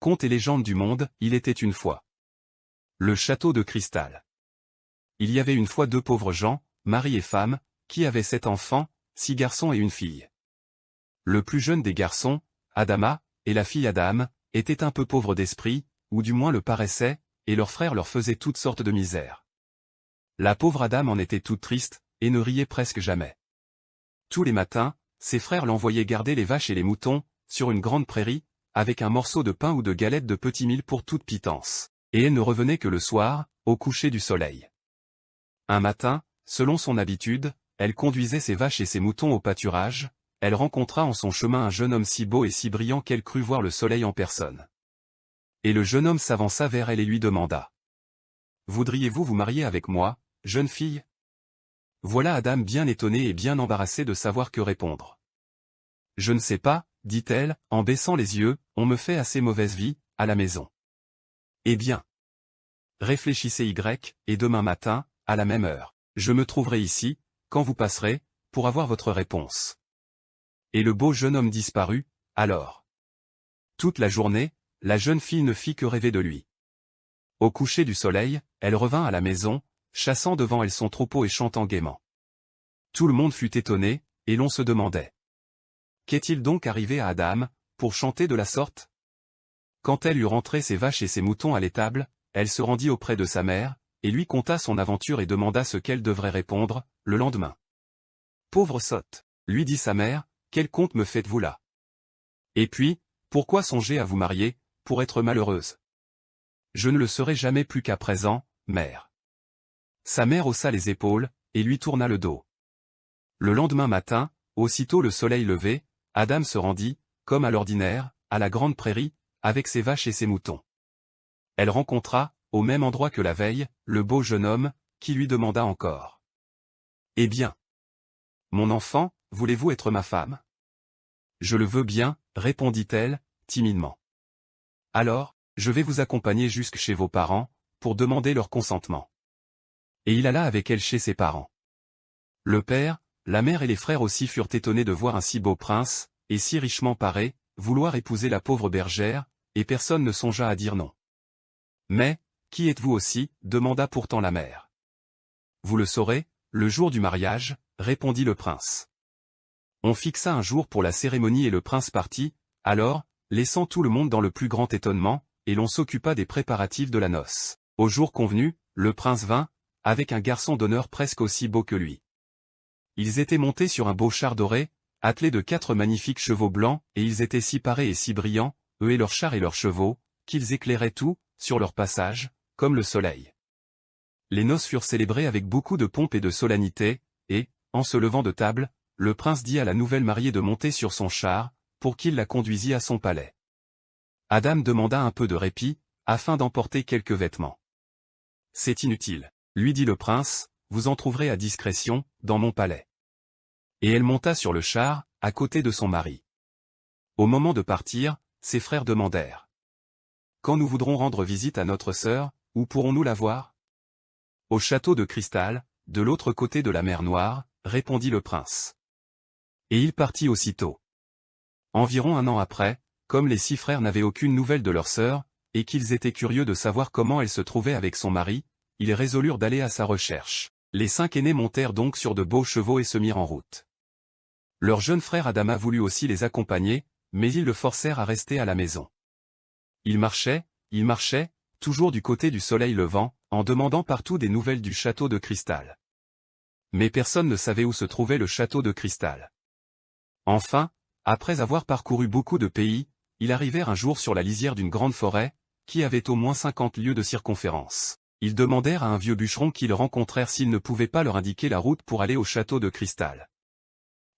Contes et légendes du monde, il était une fois. Le château de cristal. Il y avait une fois deux pauvres gens, mari et femme, qui avaient 7 enfants, 6 garçons et une fille. Le plus jeune des garçons, Adama, et la fille Adam, étaient un peu pauvres d'esprit, ou du moins le paraissaient, et leur frère leur faisait toutes sortes de misères. La pauvre Adam en était toute triste, et ne riait presque jamais. Tous les matins, ses frères l'envoyaient garder les vaches et les moutons, sur une grande prairie, avec un morceau de pain ou de galette de petit mil pour toute pitance, et elle ne revenait que le soir, au coucher du soleil. Un matin, selon son habitude, elle conduisait ses vaches et ses moutons au pâturage, elle rencontra en son chemin un jeune homme si beau et si brillant qu'elle crut voir le soleil en personne. Et le jeune homme s'avança vers elle et lui demanda. « Voudriez-vous vous marier avec moi, jeune fille ?» Voilà Adam bien étonnée et bien embarrassée de savoir que répondre. « Je ne sais pas, » dit-elle, en baissant les yeux, « on me fait assez mauvaise vie, à la maison. » « Eh bien. Réfléchissez et demain matin, à la même heure, je me trouverai ici, quand vous passerez, pour avoir votre réponse. » Et le beau jeune homme disparut, alors. Toute la journée, la jeune fille ne fit que rêver de lui. Au coucher du soleil, elle revint à la maison, chassant devant elle son troupeau et chantant gaiement. Tout le monde fut étonné, et l'on se demandait. Qu'est-il donc arrivé à Adam, pour chanter de la sorte? Quand elle eut rentré ses vaches et ses moutons à l'étable, elle se rendit auprès de sa mère, et lui conta son aventure et demanda ce qu'elle devrait répondre, le lendemain. « Pauvre sotte, » lui dit sa mère, « quel conte me faites-vous là? Et puis, pourquoi songez à vous marier, pour être malheureuse? Je ne le serai jamais plus qu'à présent, mère. » Sa mère haussa les épaules, et lui tourna le dos. Le lendemain matin, aussitôt le soleil levé, Adam se rendit, comme à l'ordinaire, à la grande prairie, avec ses vaches et ses moutons. Elle rencontra, au même endroit que la veille, le beau jeune homme, qui lui demanda encore. « Eh bien, mon enfant, voulez-vous être ma femme? »« Je le veux bien, » répondit-elle, timidement. « Alors, je vais vous accompagner jusque chez vos parents, pour demander leur consentement. » Et il alla avec elle chez ses parents. Le père, la mère et les frères aussi furent étonnés de voir un si beau prince, et si richement paré, vouloir épouser la pauvre bergère, et personne ne songea à dire non. « Mais, qui êtes-vous aussi ?» demanda pourtant la mère. « Vous le saurez, le jour du mariage, » répondit le prince. On fixa un jour pour la cérémonie et le prince partit, alors, laissant tout le monde dans le plus grand étonnement, et l'on s'occupa des préparatifs de la noce. Au jour convenu, le prince vint, avec un garçon d'honneur presque aussi beau que lui. Ils étaient montés sur un beau char doré, attelés de 4 magnifiques chevaux blancs, et ils étaient si parés et si brillants, eux et leurs chars et leurs chevaux, qu'ils éclairaient tout, sur leur passage, comme le soleil. Les noces furent célébrées avec beaucoup de pompe et de solennité, et, en se levant de table, le prince dit à la nouvelle mariée de monter sur son char, pour qu'il la conduisît à son palais. Adam demanda un peu de répit, afin d'emporter quelques vêtements. « C'est inutile, » lui dit le prince, « vous en trouverez à discrétion, dans mon palais. » Et elle monta sur le char, à côté de son mari. Au moment de partir, ses frères demandèrent. « Quand nous voudrons rendre visite à notre sœur, où pourrons-nous la voir? » « Au château de cristal, de l'autre côté de la mer Noire, » répondit le prince. Et il partit aussitôt. Environ un an après, comme les 6 frères n'avaient aucune nouvelle de leur sœur, et qu'ils étaient curieux de savoir comment elle se trouvait avec son mari, ils résolurent d'aller à sa recherche. Les 5 aînés montèrent donc sur de beaux chevaux et se mirent en route. Leur jeune frère Adama voulut aussi les accompagner, mais ils le forcèrent à rester à la maison. Ils marchaient, toujours du côté du soleil levant, en demandant partout des nouvelles du château de cristal. Mais personne ne savait où se trouvait le château de cristal. Enfin, après avoir parcouru beaucoup de pays, ils arrivèrent un jour sur la lisière d'une grande forêt, qui avait au moins 50 lieues de circonférence. Ils demandèrent à un vieux bûcheron qu'ils rencontrèrent s'il ne pouvait pas leur indiquer la route pour aller au château de cristal.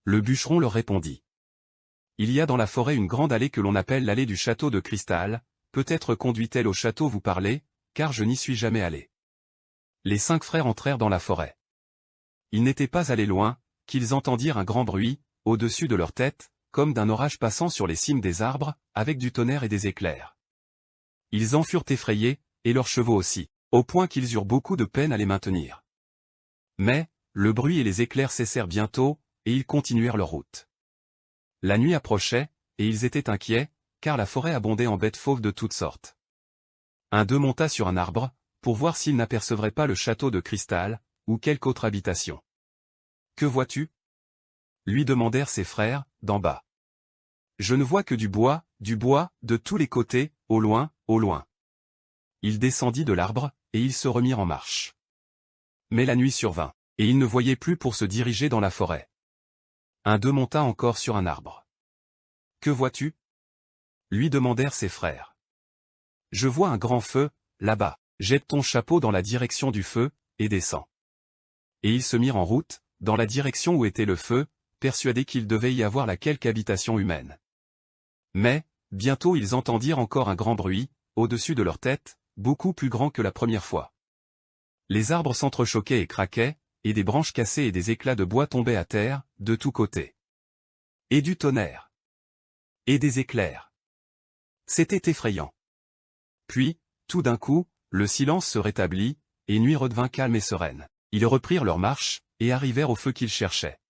Le bûcheron leur répondit. « Il y a dans la forêt une grande allée que l'on appelle l'allée du château de cristal, peut-être conduit-elle au château vous parlez, car je n'y suis jamais allé. » Les 5 frères entrèrent dans la forêt. Ils n'étaient pas allés loin, qu'ils entendirent un grand bruit, au-dessus de leur tête, comme d'un orage passant sur les cimes des arbres, avec du tonnerre et des éclairs. Ils en furent effrayés, et leurs chevaux aussi, au point qu'ils eurent beaucoup de peine à les maintenir. Mais, le bruit et les éclairs cessèrent bientôt, et ils continuèrent leur route. La nuit approchait, et ils étaient inquiets, car la forêt abondait en bêtes fauves de toutes sortes. Un d'eux monta sur un arbre, pour voir s'il n'apercevrait pas le château de cristal, ou quelque autre habitation. « Que vois-tu » lui demandèrent ses frères, d'en bas. « Je ne vois que du bois, de tous les côtés, au loin, au loin. » Il descendit de l'arbre, et ils se remirent en marche. Mais la nuit survint, et ils ne voyaient plus pour se diriger dans la forêt. Un d'eux monta encore sur un arbre. « Que vois-tu » lui demandèrent ses frères. « Je vois un grand feu, là-bas. Jette ton chapeau dans la direction du feu, et descends. » Et ils se mirent en route, dans la direction où était le feu, persuadés qu'il devait y avoir là quelque habitation humaine. Mais, bientôt ils entendirent encore un grand bruit, au-dessus de leur tête, beaucoup plus grand que la première fois. Les arbres s'entrechoquaient et craquaient, et des branches cassées et des éclats de bois tombaient à terre, de tous côtés. Et du tonnerre. Et des éclairs. C'était effrayant. Puis, tout d'un coup, le silence se rétablit, et nuit redevint calme et sereine. Ils reprirent leur marche, et arrivèrent au feu qu'ils cherchaient.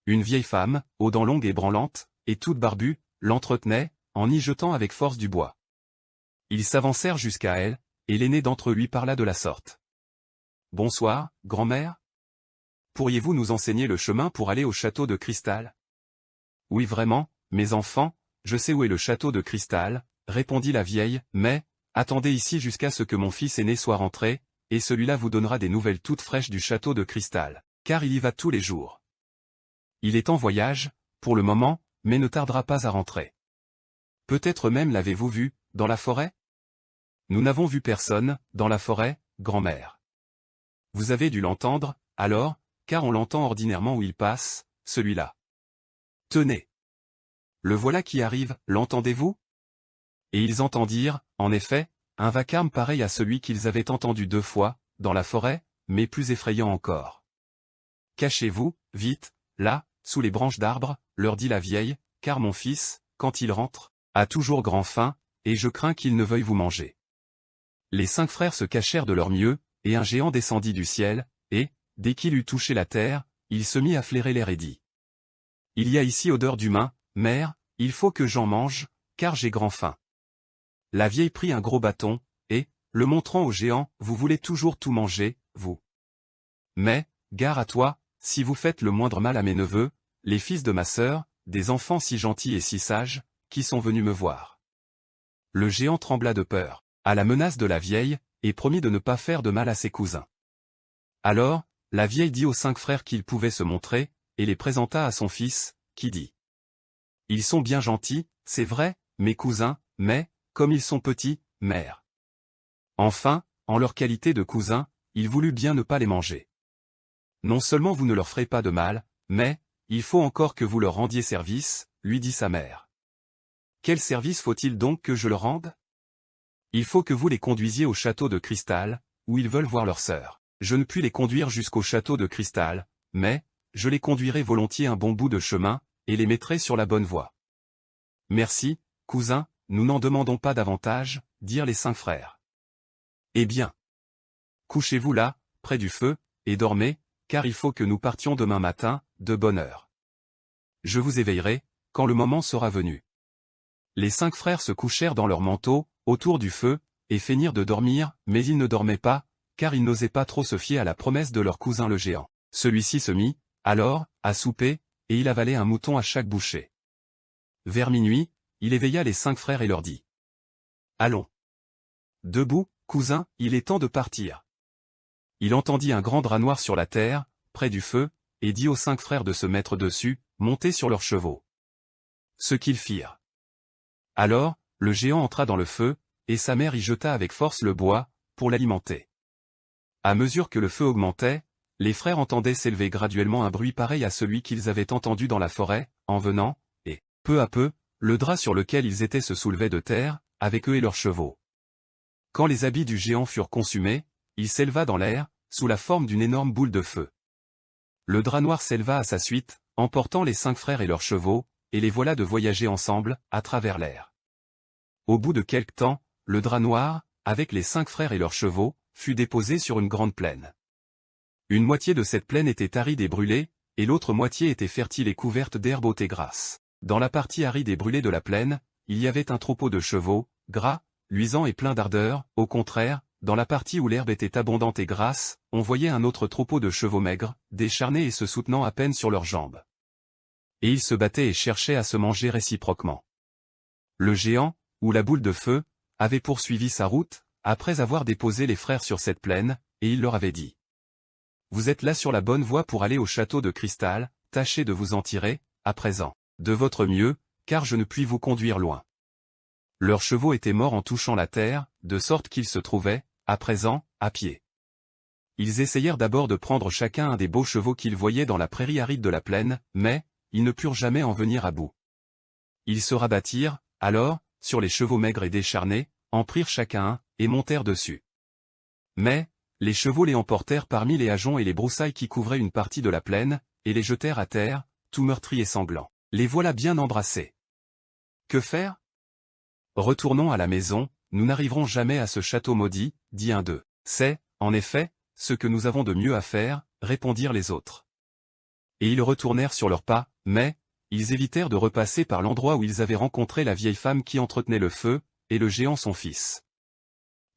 Une vieille femme, aux dents longues et branlantes, et toute barbue, l'entretenait, en y jetant avec force du bois. Ils s'avancèrent jusqu'à elle, et l'aîné d'entre eux lui parla de la sorte. « Bonsoir, grand-mère. Pourriez-vous nous enseigner le chemin pour aller au château de cristal ?»« Oui vraiment, mes enfants, je sais où est le château de cristal, » répondit la vieille, « mais, attendez ici jusqu'à ce que mon fils aîné soit rentré, et celui-là vous donnera des nouvelles toutes fraîches du château de cristal, car il y va tous les jours. Il est en voyage, pour le moment, mais ne tardera pas à rentrer. Peut-être même l'avez-vous vu, dans la forêt ? Nous n'avons vu personne, dans la forêt, grand-mère. Vous avez dû l'entendre, alors, car on l'entend ordinairement où il passe, celui-là. Tenez. Le voilà qui arrive, l'entendez-vous ? Et ils entendirent, en effet, un vacarme pareil à celui qu'ils avaient entendu 2 fois, dans la forêt, mais plus effrayant encore. « Cachez-vous, vite, là, sous les branches d'arbres, leur dit la vieille, car mon fils, quand il rentre, a toujours grand faim, et je crains qu'il ne veuille vous manger. » Les 5 frères se cachèrent de leur mieux, et un géant descendit du ciel, et, dès qu'il eut touché la terre, il se mit à flairer l'air et dit. « Il y a ici odeur d'humain, mère, il faut que j'en mange, car j'ai grand faim. » La vieille prit un gros bâton, et, le montrant au géant, « Vous voulez toujours tout manger, vous. Mais, gare à toi, si vous faites le moindre mal à mes neveux, les fils de ma sœur, des enfants si gentils et si sages, qui sont venus me voir. » Le géant trembla de peur, à la menace de la vieille, et promit de ne pas faire de mal à ses cousins. Alors, la vieille dit aux 5 frères qu'ils pouvaient se montrer, et les présenta à son fils, qui dit. « Ils sont bien gentils, c'est vrai, mes cousins, mais, comme ils sont petits, mère. » Enfin, en leur qualité de cousins, il voulut bien ne pas les manger. « Non seulement vous ne leur ferez pas de mal, mais, il faut encore que vous leur rendiez service, lui dit sa mère. « Quel service faut-il donc que je leur rende ? Il faut que vous les conduisiez au château de cristal, où ils veulent voir leur sœur. Je ne puis les conduire jusqu'au château de cristal, mais, je les conduirai volontiers un bon bout de chemin, et les mettrai sur la bonne voie. »« Merci, cousin, nous n'en demandons pas davantage, dirent les 5 frères. »« Eh bien. Couchez-vous là, près du feu, et dormez, car il faut que nous partions demain matin, de bonne heure. Je vous éveillerai, quand le moment sera venu. » Les 5 frères se couchèrent dans leurs manteaux, autour du feu, et feignirent de dormir, mais ils ne dormaient pas, car ils n'osaient pas trop se fier à la promesse de leur cousin le géant. Celui-ci se mit, alors, à souper, et il avalait un mouton à chaque bouchée. Vers minuit, il éveilla les 5 frères et leur dit. « Allons. Debout, cousin, il est temps de partir. » Il entendit un grand drap noir sur la terre, près du feu, et dit aux 5 frères de se mettre dessus, montés sur leurs chevaux. Ce qu'ils firent. Alors, le géant entra dans le feu, et sa mère y jeta avec force le bois, pour l'alimenter. À mesure que le feu augmentait, les frères entendaient s'élever graduellement un bruit pareil à celui qu'ils avaient entendu dans la forêt, en venant, et, peu à peu, le drap sur lequel ils étaient se soulevait de terre, avec eux et leurs chevaux. Quand les habits du géant furent consumés, il s'éleva dans l'air, sous la forme d'une énorme boule de feu. Le drap noir s'éleva à sa suite, emportant les 5 frères et leurs chevaux, et les voilà de voyager ensemble, à travers l'air. Au bout de quelque temps, le drap noir, avec les 5 frères et leurs chevaux, fut déposé sur une grande plaine. Une moitié de cette plaine était aride et brûlée, et l'autre moitié était fertile et couverte d'herbes hautes et grasses. Dans la partie aride et brûlée de la plaine, il y avait un troupeau de chevaux, gras, luisants et pleins d'ardeur. Au contraire, dans la partie où l'herbe était abondante et grasse, on voyait un autre troupeau de chevaux maigres, décharnés et se soutenant à peine sur leurs jambes. Et ils se battaient et cherchaient à se manger réciproquement. Le géant, ou la boule de feu, avait poursuivi sa route, après avoir déposé les frères sur cette plaine, et il leur avait dit: Vous êtes là sur la bonne voie pour aller au château de cristal, tâchez de vous en tirer, à présent, de votre mieux, car je ne puis vous conduire loin. Leurs chevaux étaient morts en touchant la terre, de sorte qu'ils se trouvaient, à présent, à pied. Ils essayèrent d'abord de prendre chacun un des beaux chevaux qu'ils voyaient dans la prairie aride de la plaine, mais, ils ne purent jamais en venir à bout. Ils se rabattirent, alors, sur les chevaux maigres et décharnés, en prirent chacun un, et montèrent dessus. Mais, les chevaux les emportèrent parmi les hageons et les broussailles qui couvraient une partie de la plaine, et les jetèrent à terre, tout meurtris et sanglants. Les voilà bien embrassés. Que faire? Retournons à la maison, nous n'arriverons jamais à ce château maudit, dit un d'eux. C'est, en effet, ce que nous avons de mieux à faire, répondirent les autres. Et ils retournèrent sur leurs pas, mais, ils évitèrent de repasser par l'endroit où ils avaient rencontré la vieille femme qui entretenait le feu, et le géant son fils.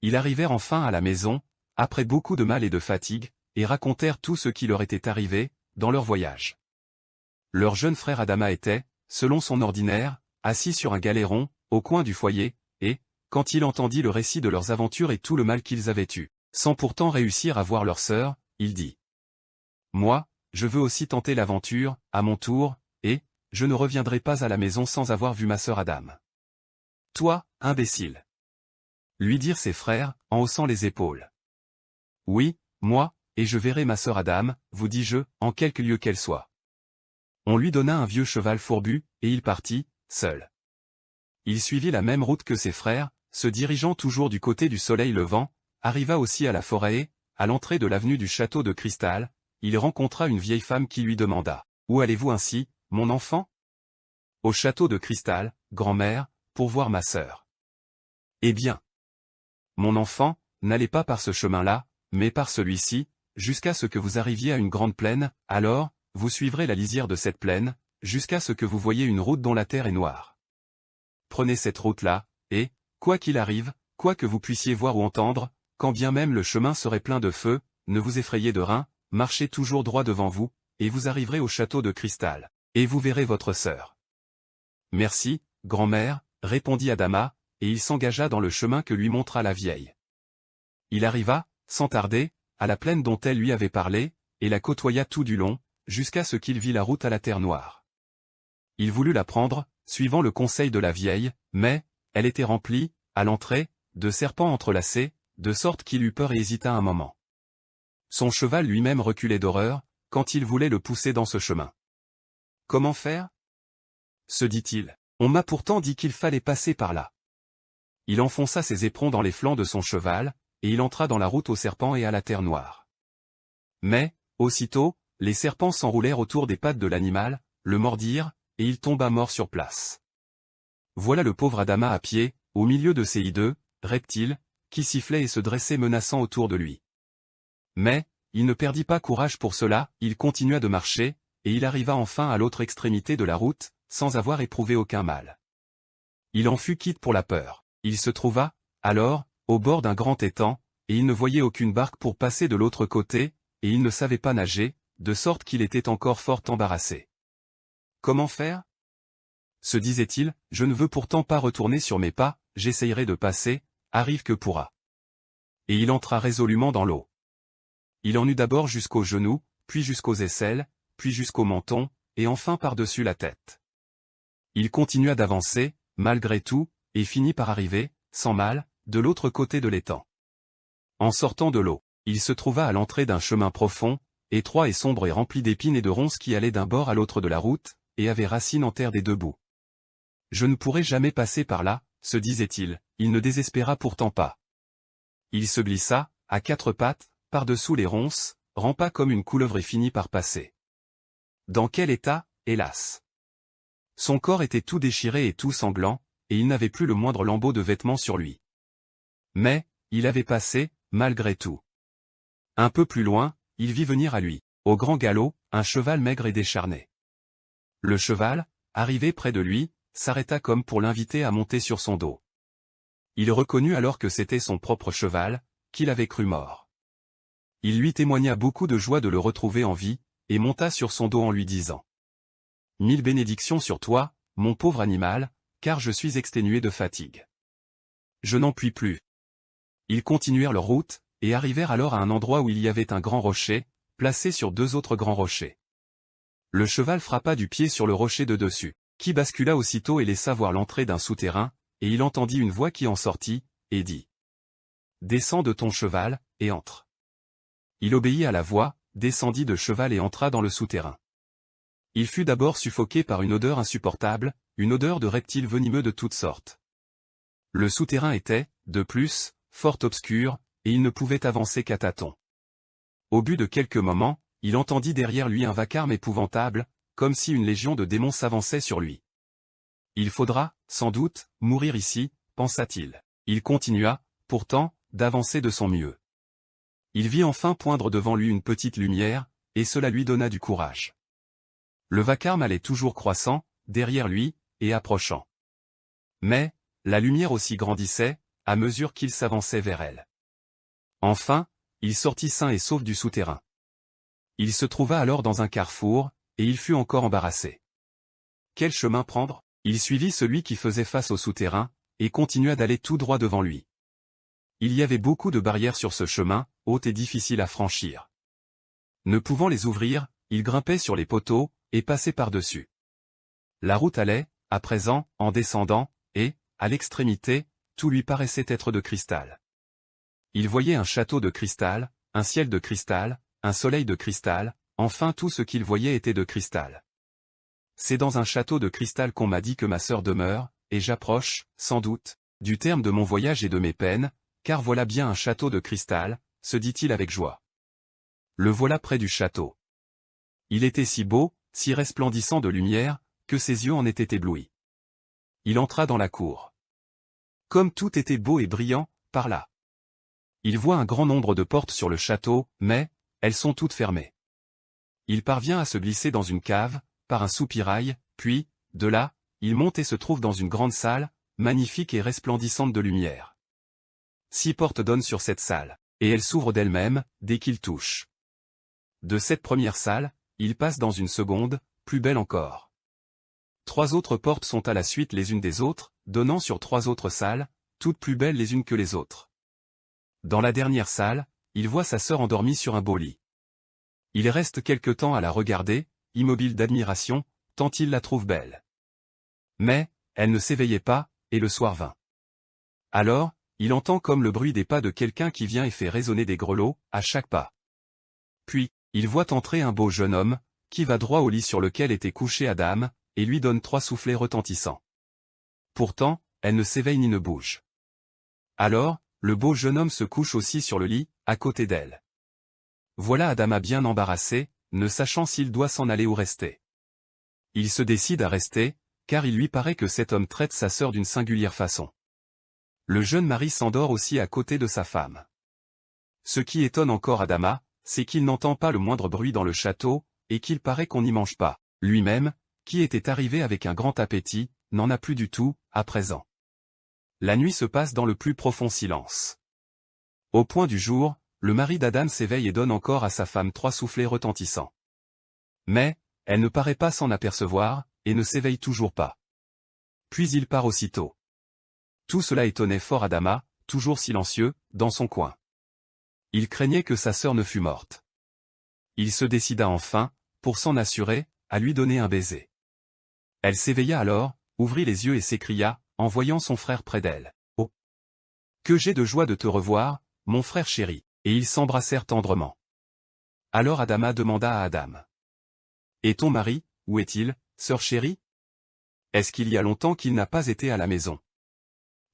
Ils arrivèrent enfin à la maison, après beaucoup de mal et de fatigue, et racontèrent tout ce qui leur était arrivé, dans leur voyage. Leur jeune frère Adama était, selon son ordinaire, assis sur un galéron, au coin du foyer, et, quand il entendit le récit de leurs aventures et tout le mal qu'ils avaient eu, sans pourtant réussir à voir leur sœur, il dit: Moi, je veux aussi tenter l'aventure, à mon tour, et, je ne reviendrai pas à la maison sans avoir vu ma sœur Adam. Toi, imbécile! Lui dirent ses frères, en haussant les épaules. Oui, moi, et je verrai ma sœur Adam, vous dis-je, en quelque lieu qu'elle soit. On lui donna un vieux cheval fourbu, et il partit, seul. Il suivit la même route que ses frères, se dirigeant toujours du côté du soleil levant, arriva aussi à la forêt et, à l'entrée de l'avenue du château de cristal, il rencontra une vieille femme qui lui demanda: Où allez-vous ainsi, mon enfant? Au château de cristal, grand-mère, pour voir ma sœur. Eh bien, mon enfant, n'allez pas par ce chemin-là, mais par celui-ci, jusqu'à ce que vous arriviez à une grande plaine, alors, vous suivrez la lisière de cette plaine, jusqu'à ce que vous voyiez une route dont la terre est noire. Prenez cette route-là, et, quoi qu'il arrive, quoi que vous puissiez voir ou entendre, quand bien même le chemin serait plein de feu, ne vous effrayez de rien, marchez toujours droit devant vous, et vous arriverez au château de cristal, et vous verrez votre sœur. Merci, grand-mère, répondit Adama, et il s'engagea dans le chemin que lui montra la vieille. Il arriva, sans tarder, à la plaine dont elle lui avait parlé, et la côtoya tout du long, jusqu'à ce qu'il vit la route à la terre noire. Il voulut la prendre, suivant le conseil de la vieille, mais, elle était remplie, à l'entrée, de serpents entrelacés, de sorte qu'il eut peur et hésita un moment. Son cheval lui-même reculait d'horreur, quand il voulait le pousser dans ce chemin. Comment faire? Se dit-il, on m'a pourtant dit qu'il fallait passer par là. Il enfonça ses éperons dans les flancs de son cheval, et il entra dans la route aux serpents et à la terre noire. Mais, aussitôt, les serpents s'enroulèrent autour des pattes de l'animal, le mordirent, et il tomba mort sur place. Voilà le pauvre Adama à pied, au milieu de ces hideux reptiles, qui sifflaient et se dressaient menaçants autour de lui. Mais, il ne perdit pas courage pour cela, il continua de marcher, et il arriva enfin à l'autre extrémité de la route, sans avoir éprouvé aucun mal. Il en fut quitte pour la peur. Il se trouva, alors, au bord d'un grand étang, et il ne voyait aucune barque pour passer de l'autre côté, et il ne savait pas nager, de sorte qu'il était encore fort embarrassé. Comment faire? Se disait-il, je ne veux pourtant pas retourner sur mes pas, j'essayerai de passer, arrive que pourra. Et il entra résolument dans l'eau. Il en eut d'abord jusqu'aux genoux, puis jusqu'aux aisselles, puis jusqu'au menton, et enfin par-dessus la tête. Il continua d'avancer, malgré tout, et finit par arriver, sans mal, de l'autre côté de l'étang. En sortant de l'eau, il se trouva à l'entrée d'un chemin profond, étroit et sombre et rempli d'épines et de ronces qui allaient d'un bord à l'autre de la route, et avait racines en terre des deux bouts. Je ne pourrai jamais passer par là, se disait-il, il ne désespéra pourtant pas. Il se glissa, à quatre pattes, par-dessous les ronces, rampa comme une couleuvre et finit par passer. Dans quel état, hélas! Son corps était tout déchiré et tout sanglant, et il n'avait plus le moindre lambeau de vêtement sur lui. Mais, il avait passé, malgré tout. Un peu plus loin, il vit venir à lui, au grand galop, un cheval maigre et décharné. Le cheval, arrivé près de lui, s'arrêta comme pour l'inviter à monter sur son dos. Il reconnut alors que c'était son propre cheval, qu'il avait cru mort. Il lui témoigna beaucoup de joie de le retrouver en vie, et monta sur son dos en lui disant « Mille bénédictions sur toi, mon pauvre animal, car je suis exténué de fatigue. Je n'en puis plus. » Ils continuèrent leur route, et arrivèrent alors à un endroit où il y avait un grand rocher, placé sur deux autres grands rochers. Le cheval frappa du pied sur le rocher de dessus, qui bascula aussitôt et laissa voir l'entrée d'un souterrain, et il entendit une voix qui en sortit, et dit « Descends de ton cheval, et entre. » Il obéit à la voix, descendit de cheval et entra dans le souterrain. Il fut d'abord suffoqué par une odeur insupportable, une odeur de reptiles venimeux de toutes sortes. Le souterrain était, de plus, fort obscur, et il ne pouvait avancer qu'à tâtons. Au bout de quelques moments, il entendit derrière lui un vacarme épouvantable, comme si une légion de démons s'avançait sur lui. « Il faudra, sans doute, mourir ici, pensa-t-il. Il continua, pourtant, d'avancer de son mieux. Il vit enfin poindre devant lui une petite lumière, et cela lui donna du courage. Le vacarme allait toujours croissant, derrière lui, et approchant. Mais, la lumière aussi grandissait, à mesure qu'il s'avançait vers elle. Enfin, il sortit sain et sauf du souterrain. Il se trouva alors dans un carrefour, et il fut encore embarrassé. Quel chemin prendre? Il suivit celui qui faisait face au souterrain, et continua d'aller tout droit devant lui. Il y avait beaucoup de barrières sur ce chemin, hautes et difficiles à franchir. Ne pouvant les ouvrir, il grimpait sur les poteaux, et passait par-dessus. La route allait, à présent, en descendant, et, à l'extrémité, tout lui paraissait être de cristal. Il voyait un château de cristal, un ciel de cristal, un soleil de cristal, enfin tout ce qu'il voyait était de cristal. C'est dans un château de cristal qu'on m'a dit que ma sœur demeure, et j'approche, sans doute, du terme de mon voyage et de mes peines, car voilà bien un château de cristal, se dit-il avec joie. Le voilà près du château. Il était si beau, si resplendissant de lumière, que ses yeux en étaient éblouis. Il entra dans la cour. Comme tout était beau et brillant, par là. Il voit un grand nombre de portes sur le château, mais, elles sont toutes fermées. Il parvient à se glisser dans une cave, par un soupirail, puis, de là, il monte et se trouve dans une grande salle, magnifique et resplendissante de lumière. 6 portes donnent sur cette salle, et elles s'ouvrent d'elles-mêmes, dès qu'il touche. De cette première salle, il passe dans une seconde, plus belle encore. 3 autres portes sont à la suite les unes des autres, donnant sur 3 autres salles, toutes plus belles les unes que les autres. Dans la dernière salle, il voit sa sœur endormie sur un beau lit. Il reste quelque temps à la regarder, immobile d'admiration, tant il la trouve belle. Mais, elle ne s'éveillait pas, et le soir vint. Alors, il entend comme le bruit des pas de quelqu'un qui vient et fait résonner des grelots, à chaque pas. Puis, il voit entrer un beau jeune homme, qui va droit au lit sur lequel était couchée Adam, et lui donne 3 soufflets retentissants. Pourtant, elle ne s'éveille ni ne bouge. Alors, le beau jeune homme se couche aussi sur le lit, à côté d'elle. Voilà Adama bien embarrassé, ne sachant s'il doit s'en aller ou rester. Il se décide à rester, car il lui paraît que cet homme traite sa sœur d'une singulière façon. Le jeune mari s'endort aussi à côté de sa femme. Ce qui étonne encore Adama, c'est qu'il n'entend pas le moindre bruit dans le château, et qu'il paraît qu'on n'y mange pas. Lui-même, qui était arrivé avec un grand appétit, n'en a plus du tout, à présent. La nuit se passe dans le plus profond silence. Au point du jour, le mari d'Adam s'éveille et donne encore à sa femme 3 soufflets retentissants. Mais, elle ne paraît pas s'en apercevoir, et ne s'éveille toujours pas. Puis il part aussitôt. Tout cela étonnait fort Adama, toujours silencieux, dans son coin. Il craignait que sa sœur ne fût morte. Il se décida enfin, pour s'en assurer, à lui donner un baiser. Elle s'éveilla alors, ouvrit les yeux et s'écria, en voyant son frère près d'elle. « Oh! Que j'ai de joie de te revoir, mon frère chéri !» Et ils s'embrassèrent tendrement. Alors Adama demanda à Adam. « Et ton mari, où est-il, sœur chérie? Est-ce qu'il y a longtemps qu'il n'a pas été à la maison? »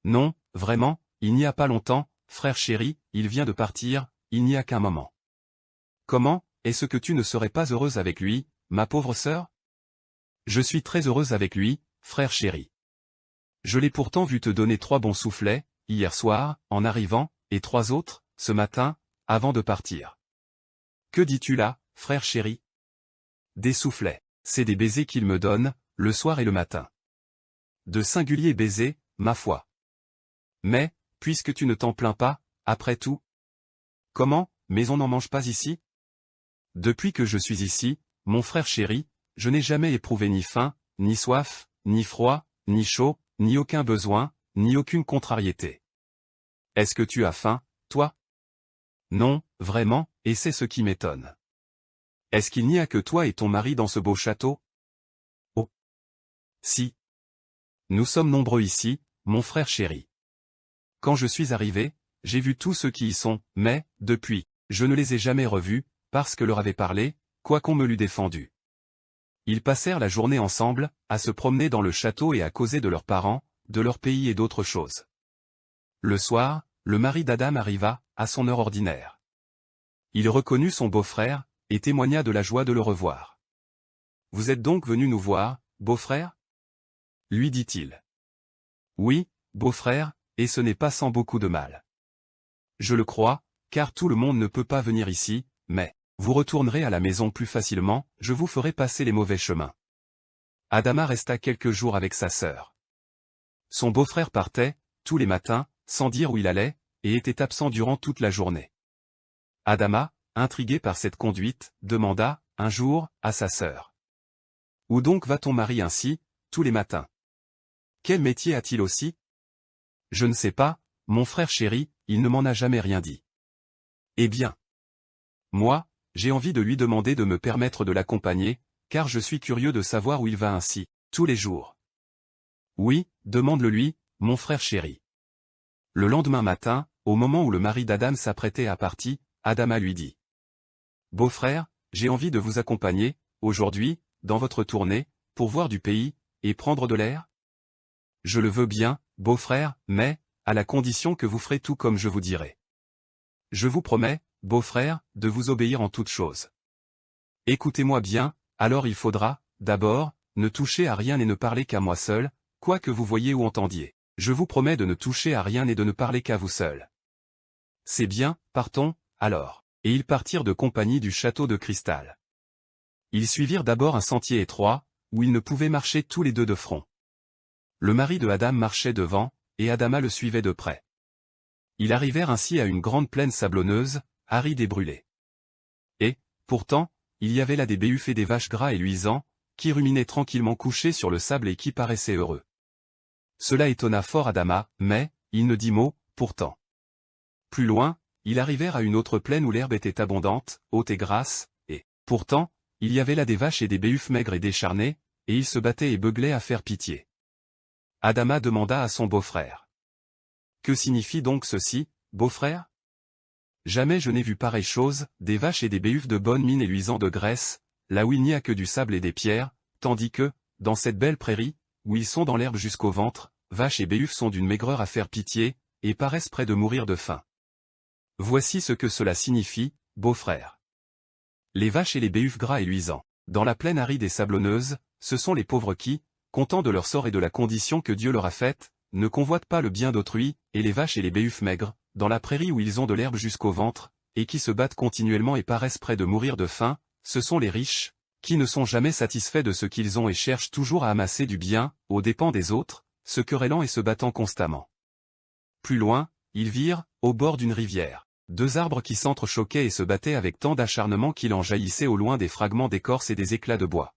« Non, vraiment, il n'y a pas longtemps, frère chéri, il vient de partir, il n'y a qu'un moment. »« Comment, est-ce que tu ne serais pas heureuse avec lui, ma pauvre sœur? »« Je suis très heureuse avec lui, frère chéri. Je l'ai pourtant vu te donner 3 bons soufflets, hier soir, en arrivant, et 3 autres, ce matin, avant de partir. Que dis-tu là, frère chéri? » « Des soufflets, c'est des baisers qu'il me donne, le soir et le matin. de singuliers baisers, ma foi. Mais, puisque tu ne t'en plains pas, après tout. Comment, mais on n'en mange pas ici? Depuis que je suis ici, mon frère chéri, je n'ai jamais éprouvé ni faim, ni soif, ni froid, ni chaud, ni aucun besoin, ni aucune contrariété. Est-ce que tu as faim, toi? Non, vraiment, et c'est ce qui m'étonne. Est-ce qu'il n'y a que toi et ton mari dans ce beau château? Oh. Si. Nous sommes nombreux ici, mon frère chéri. Quand je suis arrivé, j'ai vu tous ceux qui y sont, mais, depuis, je ne les ai jamais revus, parce que leur avait parlé, quoiqu'on me l'eût défendu. Ils passèrent la journée ensemble, à se promener dans le château et à causer de leurs parents, de leur pays et d'autres choses. Le soir, le mari d'Adam arriva, à son heure ordinaire. Il reconnut son beau-frère, et témoigna de la joie de le revoir. « Vous êtes donc venu nous voir, beau-frère » lui dit-il. « Oui, beau-frère, et ce n'est pas sans beaucoup de mal. Je le crois, car tout le monde ne peut pas venir ici, mais, vous retournerez à la maison plus facilement, je vous ferai passer les mauvais chemins. » Adama resta quelques jours avec sa sœur. Son beau-frère partait, tous les matins, sans dire où il allait, et était absent durant toute la journée. Adama, intrigué par cette conduite, demanda, un jour, à sa sœur. « Où donc va ton mari ainsi, tous les matins? Quel métier a-t-il aussi? » « Je ne sais pas, mon frère chéri, il ne m'en a jamais rien dit. » « Eh bien. Moi, j'ai envie de lui demander de me permettre de l'accompagner, car je suis curieux de savoir où il va ainsi, tous les jours. »« Oui, demande-le-lui, mon frère chéri. » Le lendemain matin, au moment où le mari d'Adam s'apprêtait à partir, Adama lui dit. « Beau-frère, j'ai envie de vous accompagner, aujourd'hui, dans votre tournée, pour voir du pays, et prendre de l'air? »« Je le veux bien, beau-frère, mais, à la condition que vous ferez tout comme je vous dirai. Je vous promets, beau-frère, de vous obéir en toutes choses. Écoutez-moi bien, alors il faudra, d'abord, ne toucher à rien et ne parler qu'à moi seul, quoi que vous voyiez ou entendiez. Je vous promets de ne toucher à rien et de ne parler qu'à vous seul. C'est bien, partons, alors. » Et ils partirent de compagnie du château de cristal. Ils suivirent d'abord un sentier étroit, où ils ne pouvaient marcher tous les deux de front. Le mari de Adam marchait devant, et Adama le suivait de près. Ils arrivèrent ainsi à une grande plaine sablonneuse, aride et brûlée. Et, pourtant, il y avait là des béhuffes et des vaches gras et luisants, qui ruminaient tranquillement couchés sur le sable et qui paraissaient heureux. Cela étonna fort Adama, mais, il ne dit mot, pourtant. Plus loin, ils arrivèrent à une autre plaine où l'herbe était abondante, haute et grasse, et, pourtant, il y avait là des vaches et des béhuffes maigres et décharnés, et ils se battaient et beuglaient à faire pitié. Adama demanda à son beau-frère. « Que signifie donc ceci, beau-frère? Jamais je n'ai vu pareille chose, des vaches et des béhuffes de bonne mine et luisants de graisse, là où il n'y a que du sable et des pierres, tandis que, dans cette belle prairie, où ils sont dans l'herbe jusqu'au ventre, vaches et béhuffes sont d'une maigreur à faire pitié, et paraissent près de mourir de faim. Voici ce que cela signifie, beau-frère. Les vaches et les béhuffes gras et luisants, dans la plaine aride et sablonneuse, ce sont les pauvres qui, contents de leur sort et de la condition que Dieu leur a faite, ne convoitent pas le bien d'autrui, et les vaches et les béhuffes maigres, dans la prairie où ils ont de l'herbe jusqu'au ventre, et qui se battent continuellement et paraissent près de mourir de faim, ce sont les riches, qui ne sont jamais satisfaits de ce qu'ils ont et cherchent toujours à amasser du bien, aux dépens des autres, se querellant et se battant constamment. Plus loin, ils virent, au bord d'une rivière, deux arbres qui s'entrechoquaient et se battaient avec tant d'acharnement qu'il en jaillissait au loin des fragments d'écorce et des éclats de bois.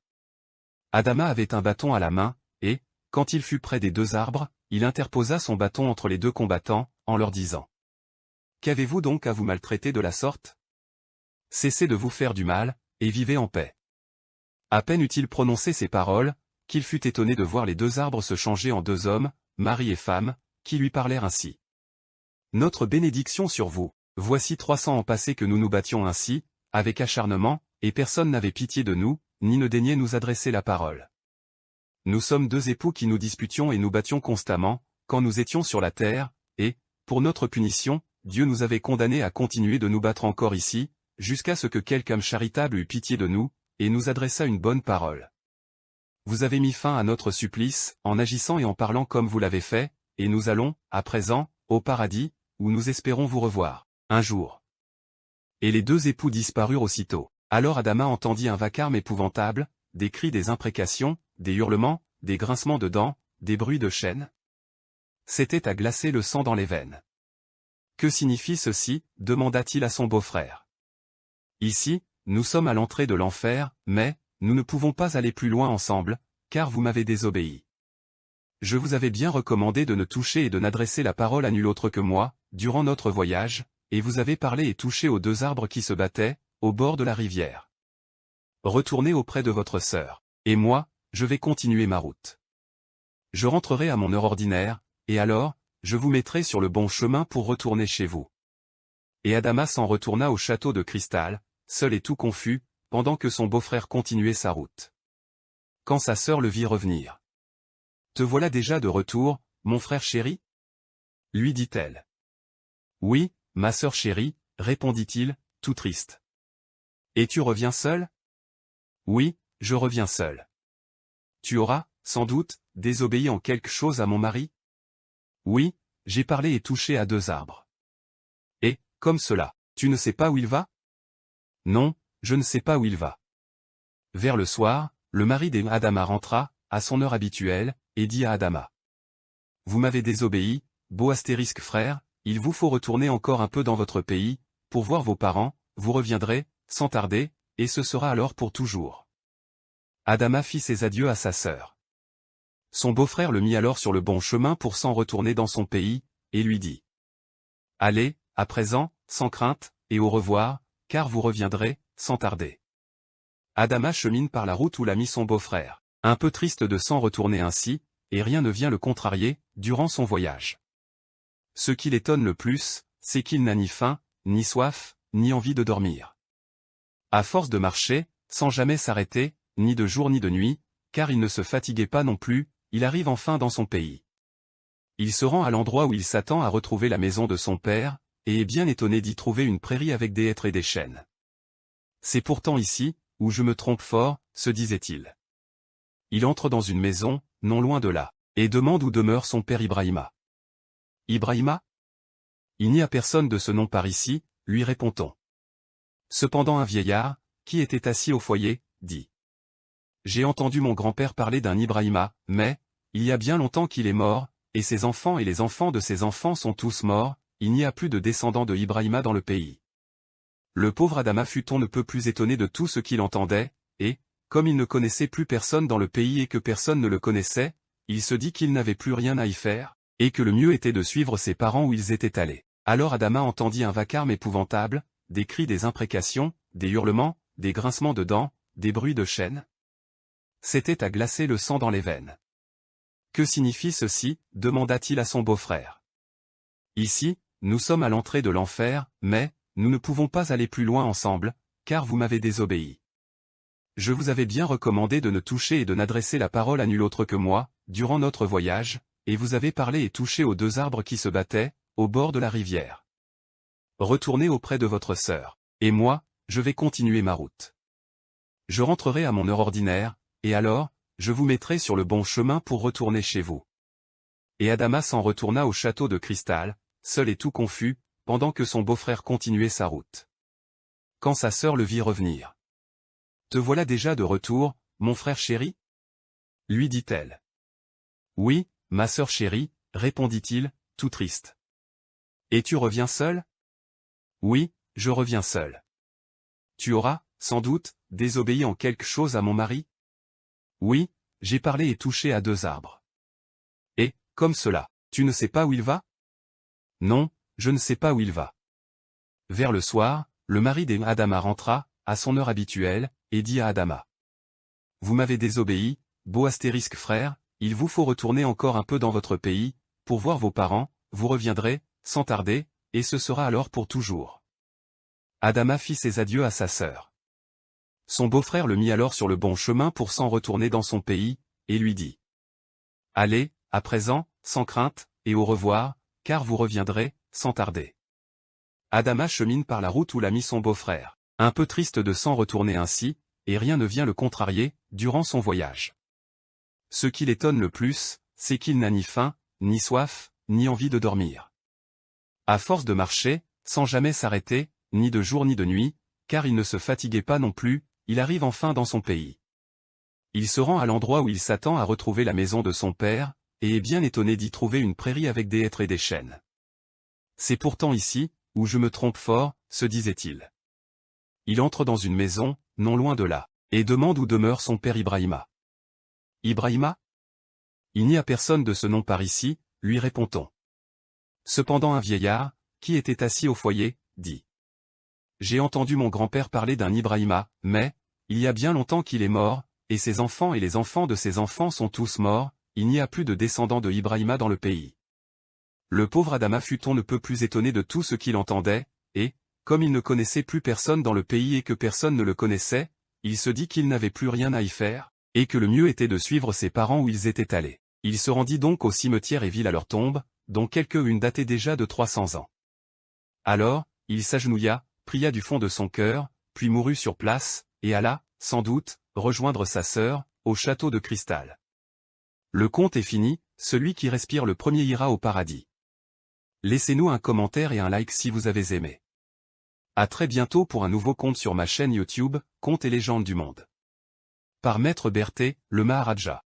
Adama avait un bâton à la main, et, quand il fut près des deux arbres, il interposa son bâton entre les deux combattants, en leur disant. « Qu'avez-vous donc à vous maltraiter de la sorte? Cessez de vous faire du mal, et vivez en paix. » À peine eut-il prononcé ces paroles, qu'il fut étonné de voir les deux arbres se changer en deux hommes, mari et femme, qui lui parlèrent ainsi. « Notre bénédiction sur vous, voici 300 ans passés que nous nous battions ainsi, avec acharnement, et personne n'avait pitié de nous, ni ne daignait nous adresser la parole. Nous sommes deux époux qui nous disputions et nous battions constamment, quand nous étions sur la terre, et, pour notre punition, Dieu nous avait condamnés à continuer de nous battre encore ici, jusqu'à ce que quelque âme charitable eût pitié de nous, et nous adressa une bonne parole. Vous avez mis fin à notre supplice, en agissant et en parlant comme vous l'avez fait, et nous allons, à présent, au paradis, où nous espérons vous revoir, un jour. » Et les deux époux disparurent aussitôt. Alors Adama entendit un vacarme épouvantable, des cris, des imprécations, des hurlements, des grincements de dents, des bruits de chaînes? C'était à glacer le sang dans les veines. Que signifie ceci? Demanda-t-il à son beau-frère. Ici, nous sommes à l'entrée de l'enfer, mais, nous ne pouvons pas aller plus loin ensemble, car vous m'avez désobéi. Je vous avais bien recommandé de ne toucher et de n'adresser la parole à nul autre que moi, durant notre voyage, et vous avez parlé et touché aux 2 arbres qui se battaient, au bord de la rivière. Retournez auprès de votre sœur, et moi, je vais continuer ma route. Je rentrerai à mon heure ordinaire, et alors, je vous mettrai sur le bon chemin pour retourner chez vous. Et Adama s'en retourna au château de cristal, seul et tout confus, pendant que son beau-frère continuait sa route. Quand sa sœur le vit revenir. « Te voilà déjà de retour, mon frère chéri ?» lui dit-elle. « Oui, ma sœur chérie, » répondit-il, tout triste. « Et tu reviens seul ?»« Oui, je reviens seul. »« Tu auras, sans doute, désobéi en quelque chose à mon mari ?»« Oui, j'ai parlé et touché à 2 arbres. »« Et, comme cela, tu ne sais pas où il va ?»« Non, je ne sais pas où il va. » Vers le soir, le mari d'Adama rentra, à son heure habituelle, et dit à Adama. « Vous m'avez désobéi, beau astérisque frère, il vous faut retourner encore un peu dans votre pays, pour voir vos parents, vous reviendrez, sans tarder, et ce sera alors pour toujours. » Adama fit ses adieux à sa sœur. Son beau-frère le mit alors sur le bon chemin pour s'en retourner dans son pays, et lui dit. « Allez, à présent, sans crainte, et au revoir, car vous reviendrez, sans tarder. » Adama chemine par la route où l'a mis son beau-frère, un peu triste de s'en retourner ainsi, et rien ne vient le contrarier, durant son voyage. Ce qui l'étonne le plus, c'est qu'il n'a ni faim, ni soif, ni envie de dormir. À force de marcher, sans jamais s'arrêter, ni de jour ni de nuit, car il ne se fatiguait pas non plus, il arrive enfin dans son pays. Il se rend à l'endroit où il s'attend à retrouver la maison de son père, et est bien étonné d'y trouver une prairie avec des hêtres et des chênes. C'est pourtant ici, où je me trompe fort, se disait-il. Il entre dans une maison, non loin de là, et demande où demeure son père Ibrahima. Ibrahima? Il n'y a personne de ce nom par ici, lui répond-on. Cependant un vieillard, qui était assis au foyer, dit. J'ai entendu mon grand-père parler d'un Ibrahima, mais, il y a bien longtemps qu'il est mort, et ses enfants et les enfants de ses enfants sont tous morts, il n'y a plus de descendants de Ibrahima dans le pays. Le pauvre Adama fut on ne peut plus étonné de tout ce qu'il entendait, et, comme il ne connaissait plus personne dans le pays et que personne ne le connaissait, il se dit qu'il n'avait plus rien à y faire, et que le mieux était de suivre ses parents où ils étaient allés. Alors Adama entendit un vacarme épouvantable, des cris, des imprécations, des hurlements, des grincements de dents, des bruits de chaînes. C'était à glacer le sang dans les veines. Que signifie ceci? Demanda-t-il à son beau-frère. Ici, nous sommes à l'entrée de l'enfer, mais, nous ne pouvons pas aller plus loin ensemble, car vous m'avez désobéi. Je vous avais bien recommandé de ne toucher et de n'adresser la parole à nul autre que moi, durant notre voyage, et vous avez parlé et touché aux 2 arbres qui se battaient, au bord de la rivière. Retournez auprès de votre sœur, et moi, je vais continuer ma route. Je rentrerai à mon heure ordinaire, et alors, je vous mettrai sur le bon chemin pour retourner chez vous. Et Adama s'en retourna au château de cristal, seul et tout confus, pendant que son beau-frère continuait sa route. Quand sa sœur le vit revenir. « Te voilà déjà de retour, mon frère chéri ?» lui dit-elle. « Oui, ma sœur chérie, » répondit-il, tout triste. « Et tu reviens seul ?»« Oui, je reviens seul. »« Tu auras, sans doute, désobéi en quelque chose à mon mari ?»« Oui, j'ai parlé et touché à 2 arbres. »« Et, comme cela, tu ne sais pas où il va ?»« Non, je ne sais pas où il va. » Vers le soir, le mari d'Adama rentra, à son heure habituelle, et dit à Adama. « Vous m'avez désobéi, beau astérisque frère, il vous faut retourner encore un peu dans votre pays, pour voir vos parents, vous reviendrez, sans tarder, et ce sera alors pour toujours. » Adama fit ses adieux à sa sœur. Son beau-frère le mit alors sur le bon chemin pour s'en retourner dans son pays, et lui dit. « Allez, à présent, sans crainte, et au revoir, car vous reviendrez, sans tarder. » Adama chemine par la route où l'a mis son beau-frère, un peu triste de s'en retourner ainsi, et rien ne vient le contrarier, durant son voyage. Ce qui l'étonne le plus, c'est qu'il n'a ni faim, ni soif, ni envie de dormir. À force de marcher, sans jamais s'arrêter, ni de jour ni de nuit, car il ne se fatiguait pas non plus, il arrive enfin dans son pays. Il se rend à l'endroit où il s'attend à retrouver la maison de son père, et est bien étonné d'y trouver une prairie avec des hêtres et des chênes. C'est pourtant ici, où je me trompe fort, se disait-il. Il entre dans une maison, non loin de là, et demande où demeure son père Ibrahima. Ibrahima? Il n'y a personne de ce nom par ici, lui répond-on. Cependant un vieillard, qui était assis au foyer, dit. J'ai entendu mon grand-père parler d'un Ibrahima, mais, il y a bien longtemps qu'il est mort, et ses enfants et les enfants de ses enfants sont tous morts, il n'y a plus de descendants de Ibrahima dans le pays. Le pauvre Adama fut on ne peut plus étonné de tout ce qu'il entendait, et, comme il ne connaissait plus personne dans le pays et que personne ne le connaissait, il se dit qu'il n'avait plus rien à y faire, et que le mieux était de suivre ses parents où ils étaient allés. Il se rendit donc au cimetière et vit à leur tombe, dont quelques-unes dataient déjà de 300 ans. Alors, il s'agenouilla, pria du fond de son cœur, puis mourut sur place, et alla, sans doute, rejoindre sa sœur, au château de cristal. Le conte est fini, celui qui respire le premier ira au paradis. Laissez-nous un commentaire et un like si vous avez aimé. À très bientôt pour un nouveau conte sur ma chaîne YouTube, Contes et légendes du monde. Par Maître Berthet, le Maharaja.